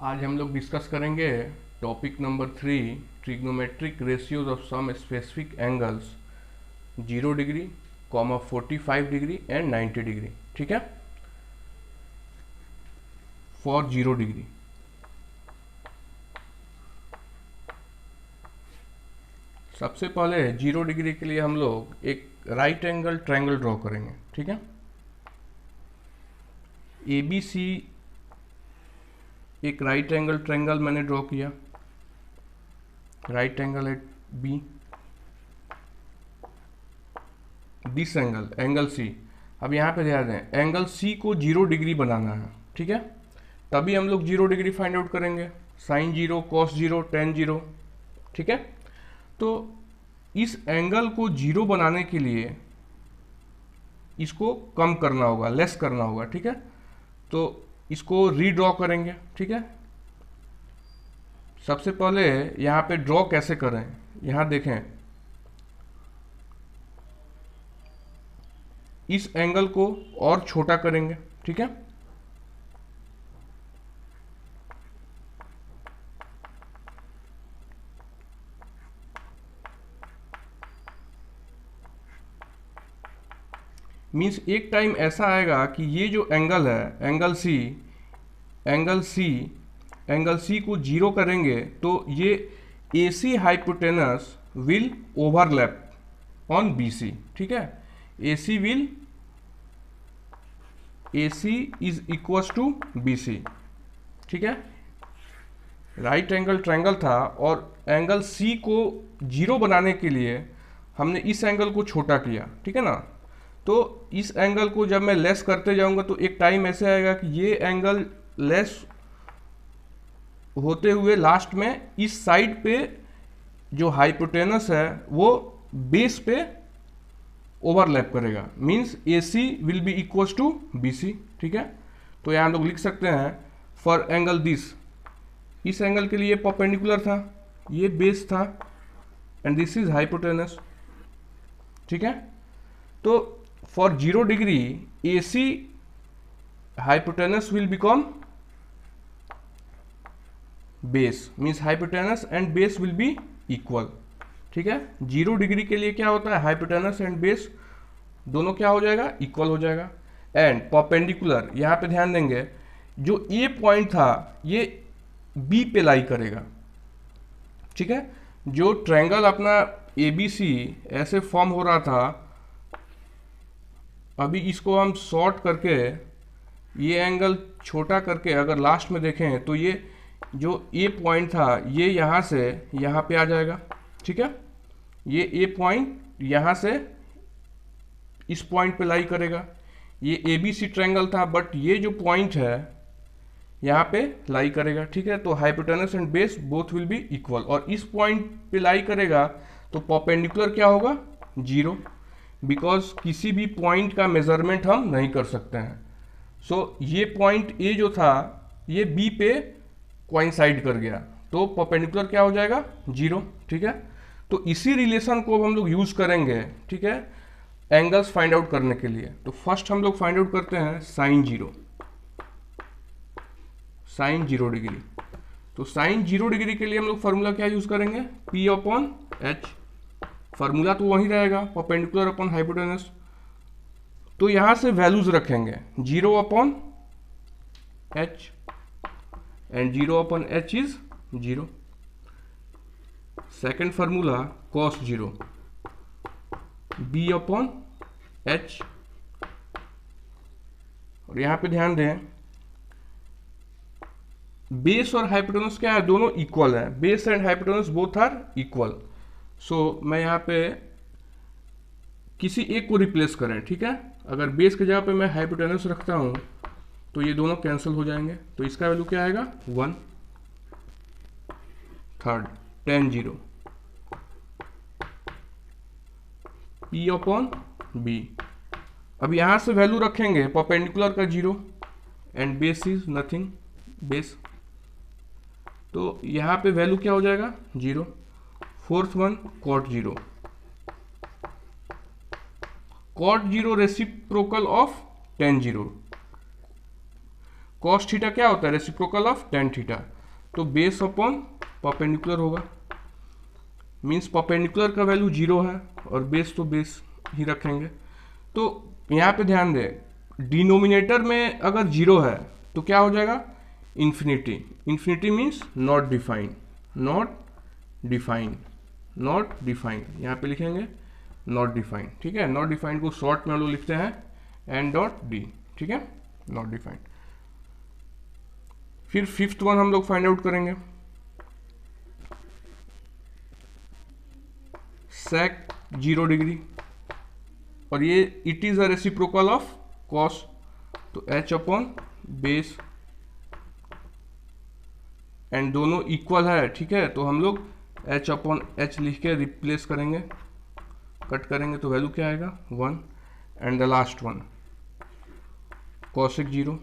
आज हम लोग डिस्कस करेंगे topic number 3, trigonometric ratios of some specific angles 0 degree, 45 degree and 90 degree. ठीक है, फॉर 0 डिग्री। सबसे पहले 0 डिग्री के लिए हम लोग एक राइट एंगल ट्रायंगल ड्रॉ करेंगे। ठीक है, ABC एक राइट एंगल ट्रायंगल मैंने ड्रॉ किया, right angle at B, this angle C। अब यहाँ पे ध्यान दें, एंगल C को 0 डिग्री बनाना है। ठीक है, तभी हम लोग 0 डिग्री फाइंड आउट करेंगे, साइन 0, कॉस 0, टेन 0। ठीक है, तो इस एंगल को 0 बनाने के लिए इसको कम करना होगा, लेस करना होगा। ठीक है, तो इसको रीड्रॉ करेंगे। ठीक है, सबसे पहले यहाँ पे ड्रॉ कैसे करें, यहाँ देखें, इस एंगल को और छोटा करेंगे। ठीक है, मीन्स एक टाइम ऐसा आएगा कि ये जो एंगल है, एंगल सी को 0 करेंगे तो ये AC hypotenuse will overlap on BC। ठीक है, AC is equal to BC। ठीक है, राइट एंगल ट्रायंगल था और एंगल C को 0 बनाने के लिए हमने इस एंगल को छोटा किया। ठीक है ना, तो इस एंगल को जब मैं लेस करते जाऊंगा तो एक टाइम ऐसे आएगा कि ये एंगल लेस होते हुए लास्ट में इस साइड पे जो हाइपोटेनस है वो बेस पे ओवरलैप करेगा, means AC will be equal to BC। ठीक है, तो यहाँ लोग लिख सकते हैं फॉर एंगल दिस, इस एंगल के लिए परपेंडिकुलर था, ये बेस था, एंड दिस इज हाइपोटेनस। ठीक है, तो for 0 degree AC hypotenuse will become base, means hypotenuse and base will be equal। ठीक है, 0 डिग्री के लिए क्या होता है, हाइपोटेनस एंड बेस दोनों क्या हो जाएगा, इक्वल हो जाएगा। एंड परपेंडिकुलर, यहाँ पे ध्यान देंगे, जो A पॉइंट था ये B पे लाई करेगा। ठीक है, जो ट्रायंगल अपना ABC ऐसे फॉर्म हो रहा था, अभी इसको हम शॉर्ट करके ये एंगल छोटा करके अगर लास्ट में देखें तो ये जो A पॉइंट था ये यहाँ से यहाँ पे आ जाएगा। ठीक है, ये A पॉइंट यहाँ से इस पॉइंट पे लाई करेगा। ये ABC ट्रायंगल था बट ये जो पॉइंट है यहाँ पे लाई करेगा। ठीक है, तो hypotenuse and base both will be equal, और इस पॉइंट पे लाई करेगा तो परपेंडिकुलर क्या होगा, 0, बिकॉज किसी भी पॉइंट का मेजरमेंट हम नहीं कर सकते हैं। सो ये पॉइंट A जो था ये B पे कोइंसाइड कर गया, तो परपेंडिकुलर क्या हो जाएगा, 0। ठीक है, तो इसी रिलेशन को हम लोग यूज करेंगे। ठीक है, एंगल्स फाइंड आउट करने के लिए। तो फर्स्ट हम लोग फाइंड आउट करते हैं साइन 0 डिग्री। तो साइन 0 डिग्री के लिए हम लोग फॉर्मूला क्या यूज करेंगे, P/H। फार्मूला तो वही रहेगा, परपेंडिकुलर अपॉन हाइपोटेनस। तो यहां से वैल्यूज रखेंगे 0/H and 0/H is 0। Second formula cos 0, B/H। और यहां पे ध्यान दें, बेस और हाइपोटेनस क्या है, दोनों इक्वल है, base and hypotenuse both are equal. So मैं यहाँ पे किसी एक को रिप्लेस करें। ठीक है, अगर बेस की जगह पे मैं हाइपोटेनस रखता हूं तो ये दोनों कैंसिल हो जाएंगे, तो इसका वैल्यू क्या आएगा, 1 थर्ड टेन 0 P/B। अब यहां से वैल्यू रखेंगे परपेंडिकुलर का 0 and base is nothing, base, तो यहां पे वैल्यू क्या हो जाएगा, 0। Fourth one cot 0, cot 0 reciprocal of tan 0। cos theta क्या होता है, रेसिप्रोकल ऑफ tan थीटा। तो बेस अपॉन परपेंडिकुलर होगा, मीन्स परपेंडिकुलर का वैल्यू 0 है और बेस तो बेस ही रखेंगे। तो यहाँ पे ध्यान दें, डिनोमिनेटर में अगर 0 है तो क्या हो जाएगा, infinity. Infinity means not defined, not defined, not defined, यहाँ पे लिखेंगे नॉट डिफाइंड। ठीक है, नॉट डिफाइंड को शॉर्ट में हम लोग लिखते हैं एन डॉट डी। ठीक है, नॉट डिफाइंड। फिर फिफ्थ वन हम लोग फाइंड आउट करेंगे, सेक 0 डिग्री, और ये it is a reciprocal of cos, तो एच अपॉन बेस, एंड दोनों इक्वल है। ठीक है, तो हम लोग एच अपॉन एच लिख के रिप्लेस करेंगे, कट करेंगे तो वैल्यू क्या आएगा 1। And the last one cosec 0।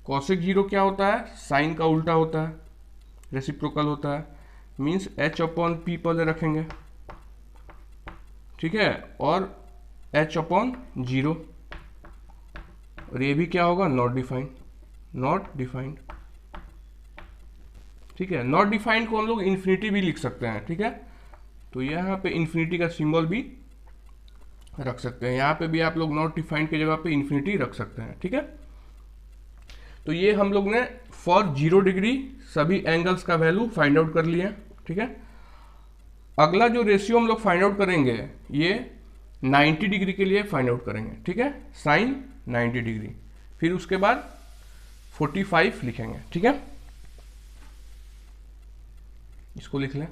Cosec 0 क्या होता है, साइन का उल्टा होता है, रेसिप्रोकल होता है, मीन्स एच अपॉन पी पहले रखेंगे। ठीक है, और एच अपॉन 0, और ये भी क्या होगा, नॉट डिफाइंड, नॉट डिफाइंड। ठीक है, नॉट डिफाइंड को हम लोग इन्फिनिटी भी लिख सकते हैं। ठीक है, तो यहाँ पे इन्फिनिटी का सिंबल भी रख सकते हैं, यहाँ पे भी आप लोग नॉट डिफाइंड की जगह पे इन्फिनिटी रख सकते हैं। ठीक है, तो ये हम लोग ने फॉर 0 डिग्री सभी एंगल्स का वैल्यू फाइंड आउट कर लिया। ठीक है, अगला जो रेशियो हम लोग फाइंड आउट करेंगे ये 90 डिग्री के लिए फाइंड आउट करेंगे। ठीक है, साइन 90 डिग्री, फिर उसके बाद 45 लिखेंगे। ठीक है, इसको लिख लें।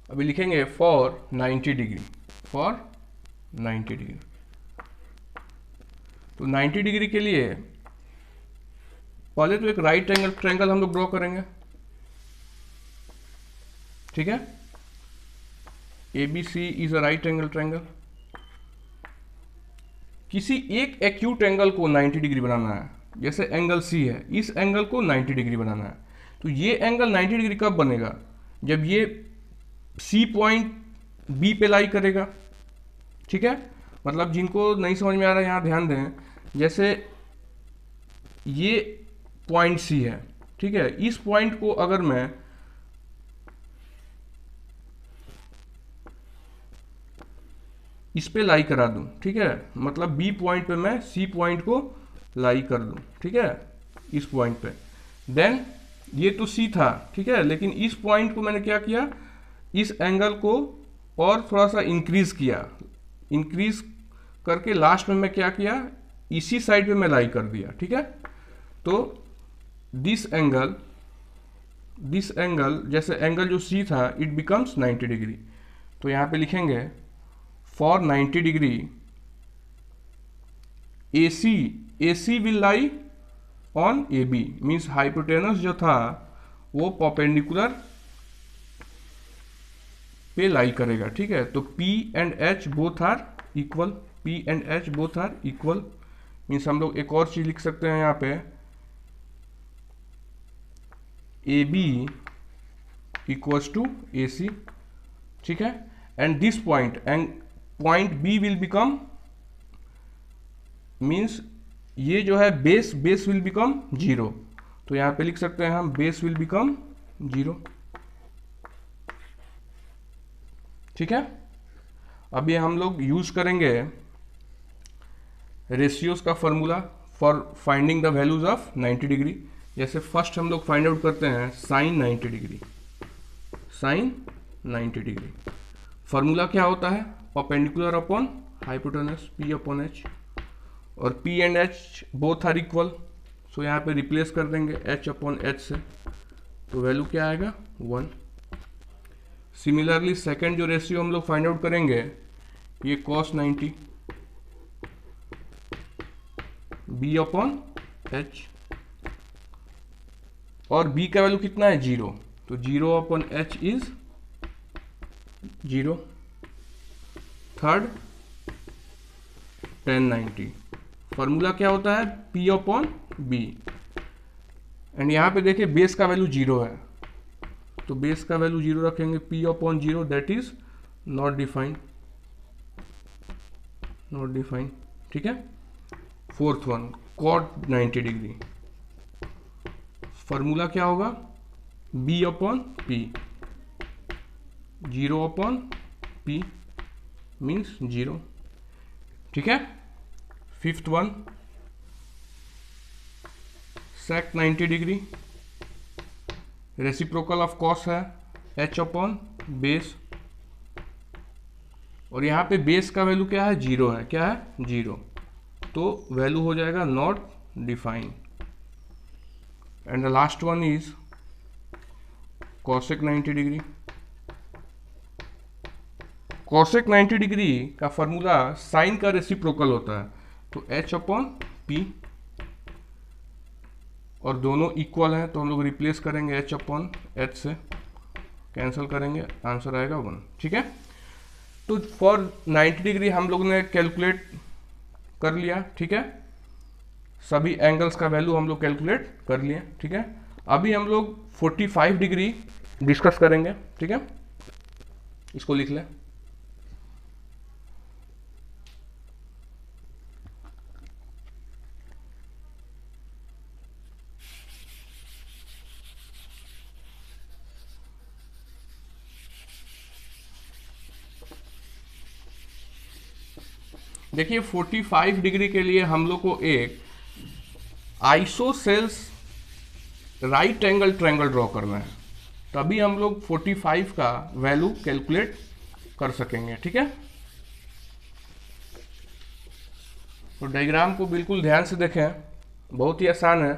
अभी लिखेंगे फॉर 90 डिग्री, फॉर 90 डिग्री। तो 90 डिग्री के लिए पहले तो एक राइट एंगल ट्रायंगल हम लोग ड्रॉ करेंगे। ठीक है, A B C is a right angle triangle. किसी एक एक्यूट एंगल को 90 डिग्री बनाना है, जैसे एंगल सी है, इस एंगल को 90 डिग्री बनाना है। तो ये एंगल 90 डिग्री कब बनेगा, जब ये सी पॉइंट बी पे लाई करेगा। ठीक है, मतलब जिनको नहीं समझ में आ रहा है यहाँ ध्यान दें, जैसे ये पॉइंट सी है। ठीक है, इस पॉइंट को अगर मैं इस पे लाई करा दूं, ठीक है, मतलब बी पॉइंट पे मैं सी पॉइंट को लाई कर दूं। ठीक है, इस पॉइंट पे, देन ये तो सी था। ठीक है, लेकिन इस पॉइंट को मैंने क्या किया, इस एंगल को और थोड़ा सा इंक्रीज किया, इंक्रीज करके लास्ट में मैं क्या किया, इसी साइड पे मैं लाई कर दिया। ठीक है, तो दिस एंगल जैसे एंगल जो सी था, इट बिकम्स 90 डिग्री। तो यहाँ पे लिखेंगे for 90 degree AC will lie on AB, means hypotenuse जो था वो परपेंडिकुलर पे लाई करेगा। ठीक है, तो P and H both are equal, P and H both are equal, means हम लोग एक और चीज लिख सकते हैं यहाँ पे, AB इक्वल्स टू AC। ठीक है, and this point and point B will become, means ये जो है बेस विल बिकम 0। तो यहाँ पे लिख सकते हैं हम बेस विल बिकम 0। ठीक है, अब ये हम लोग यूज करेंगे रेशियोज का formula for finding the values of 90 degree. जैसे फर्स्ट हम लोग फाइंड आउट करते हैं sine 90 degree. Sine 90 degree formula क्या होता है, perpendicular upon hypotenuse P upon H, और P and H both are equal, so यहाँ पे रिप्लेस कर देंगे H अपॉन H से, तो वैल्यू क्या आएगा 1। सिमिलरली सेकेंड जो रेशियो हम लोग फाइंड आउट करेंगे, ये cos 90 B अपॉन H, और बी का वैल्यू कितना है 0, तो 0/h इज 0। थर्ड 1090, फॉर्मूला क्या होता है P/B, एंड यहाँ पे देखिए बेस का वैल्यू 0 है, तो बेस का वैल्यू 0 रखेंगे, P/0 that is not defined, ठीक है। Fourth one cot 90 degree, formula क्या होगा B/P, 0/P मीन्स 0, ठीक है। Fifth one sec 90 degree, reciprocal of cos है h/बेस, और यहाँ पे बेस का वैल्यू क्या है 0 है, क्या है 0, तो वैल्यू हो जाएगा not defined. And the last one is cosec 90 degree. cosec 90 degree का फॉर्मूला साइन का रेसिप्रोकल होता है, तो h/P, और दोनों इक्वल हैं तो हम लोग रिप्लेस करेंगे h/h से, कैंसिल करेंगे, आंसर आएगा 1, ठीक है। तो फॉर 90 डिग्री हम लोग ने कैलकुलेट कर लिया, ठीक है, सभी एंगल्स का वैल्यू हम लोग कैलकुलेट कर लिए, ठीक है। अभी हम लोग 45 डिग्री डिस्कस करेंगे, ठीक है, इसको लिख लें। देखिए 45 डिग्री के लिए हम लोग को एक isosceles right angle triangle draw करना है, तभी हम लोग 45 का वैल्यू कैलकुलेट कर सकेंगे, ठीक है। तो डायग्राम को बिल्कुल ध्यान से देखें, बहुत ही आसान है।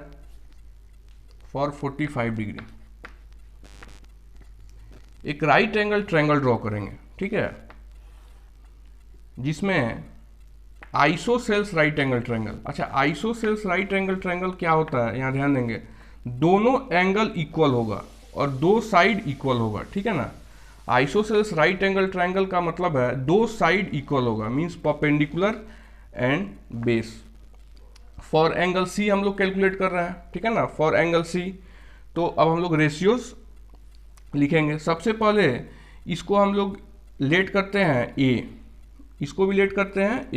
फॉर 45 डिग्री एक राइट एंगल ट्रायंगल ड्रॉ करेंगे, ठीक है, जिसमें आइसोसेल्स राइट एंगल ट्रायंगल। अच्छा, आइसोसेल्स राइट एंगल ट्रायंगल क्या होता है, यहाँ ध्यान देंगे, दोनों एंगल इक्वल होगा और दो साइड इक्वल होगा, ठीक है ना। आइसोसेल्स राइट एंगल ट्रायंगल का मतलब है दो साइड इक्वल होगा, means perpendicular and base. For angle C हम लोग कैलकुलेट कर रहे हैं, ठीक है ना, फॉर एंगल सी। तो अब हम लोग रेशियोज लिखेंगे। सबसे पहले इसको हम लोग लेट करते हैं ए, इसको भी लेट करते हैं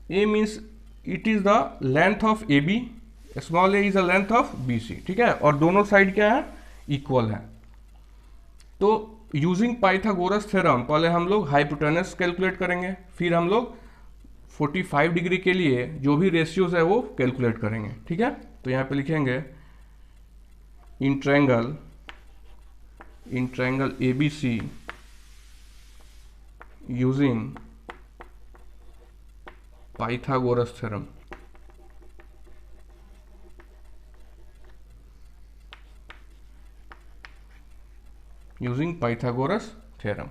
A means it is the length of A B, small A is the length of B C, ठीक है, और दोनों साइड क्या है इक्वल है। तो यूजिंग पाइथागोरस थ्योरम पहले हम लोग हाइपोटेनस कैलकुलेट करेंगे, फिर हम लोग 45 डिग्री के लिए जो भी रेशियोज है वो कैलकुलेट करेंगे, ठीक है। तो यहाँ पे लिखेंगे in triangle ABC using Pythagoras theorem. Using Pythagoras theorem,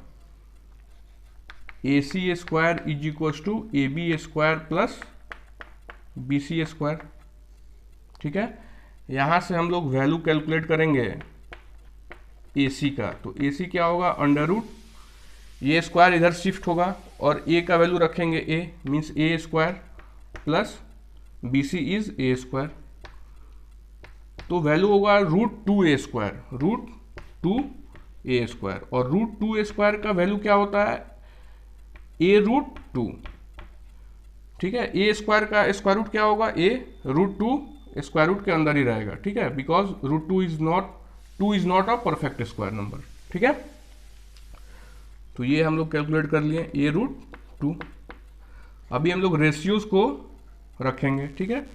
AC square is equal to AB square plus BC square, ठीक है। यहां से हम लोग वैल्यू कैलकुलेट करेंगे AC का, तो AC क्या होगा अंडर रूट, ये स्क्वायर इधर शिफ्ट होगा और A का वैल्यू रखेंगे A means A square plus BC is A square, तो वैल्यू होगा √2A स्क्वायर, √2A स्क्वायर, और √2A स्क्वायर का वैल्यू क्या होता है A√2, ठीक है। A स्क्वायर का स्क्वायर रूट क्या होगा A√2 स्क्वायर रूट के अंदर ही रहेगा, ठीक है, because √2 is not a perfect square number, ठीक है। तो ये हम लोग कैलकुलेट कर लिए A√2। अभी हम लोग रेशियोज को रखेंगे, ठीक है।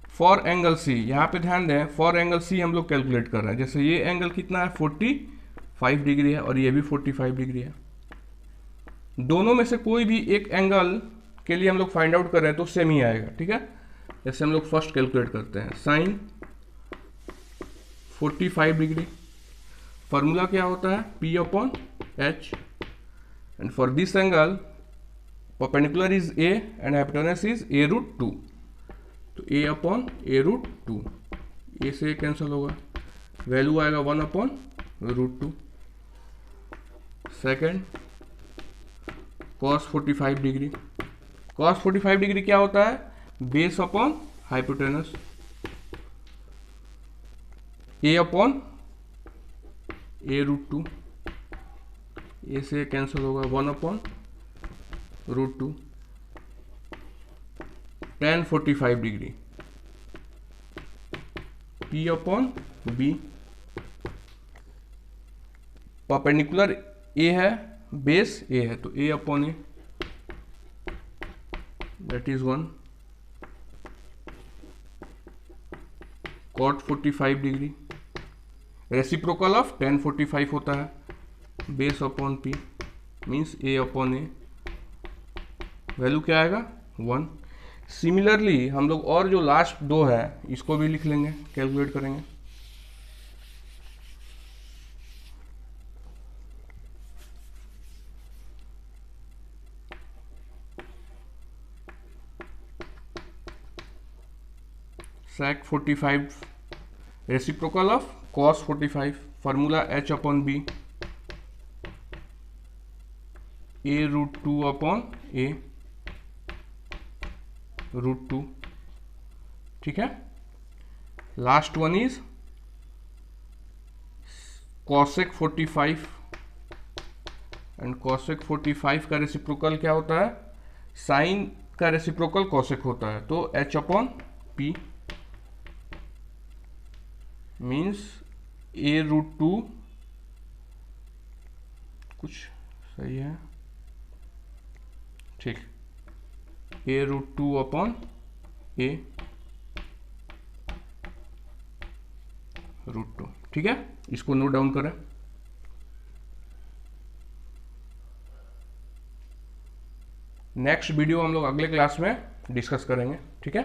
फॉर एंगल सी, यहाँ पे ध्यान दें, फॉर एंगल सी हम लोग कैलकुलेट कर रहे हैं। जैसे ये एंगल कितना है 45 डिग्री है और ये भी 45 डिग्री है, दोनों में से कोई भी एक एंगल के लिए हम लोग फाइंड आउट कर रहे हैं तो सेम ही आएगा, ठीक है। जैसे हम लोग फर्स्ट कैलकुलेट करते हैं साइन 45 डिग्री, फॉर्मूला क्या होता है P/H, and for this angle perpendicular is A and hypotenuse is A√2, तो A/A√2, A से कैंसिल होगा, वैल्यू आएगा 1/√2। Second cos 45 degree. cos 45 degree क्या होता है? बेस अपॉन हाइपोटेनस, a/√2, ए से कैंसिल होगा 1/√2। tan 45 degree P/B। Perpendicular A है, बेस ए है, तो A/A, that is 1। cot 45 degree reciprocal of tan 45 होता है, base upon P means A/A। Value क्या आएगा? 1। सिमिलरली हम लोग और जो लास्ट दो है इसको भी लिख लेंगे, कैलकुलेट करेंगे। sec 45 reciprocal of cos 45, formula H/B, a√2/a√2। ठीक है। Last one is cosec 45, and cosec 45 का रेसिप्रोकल क्या होता है? साइन का रेसिप्रोकल cosec होता है, तो H/P मीन्स a√2, कुछ सही है, ठीक, a√2/a√2। ठीक है, इसको नोट डाउन करें। नेक्स्ट वीडियो हम लोग अगले क्लास में डिस्कस करेंगे। ठीक है।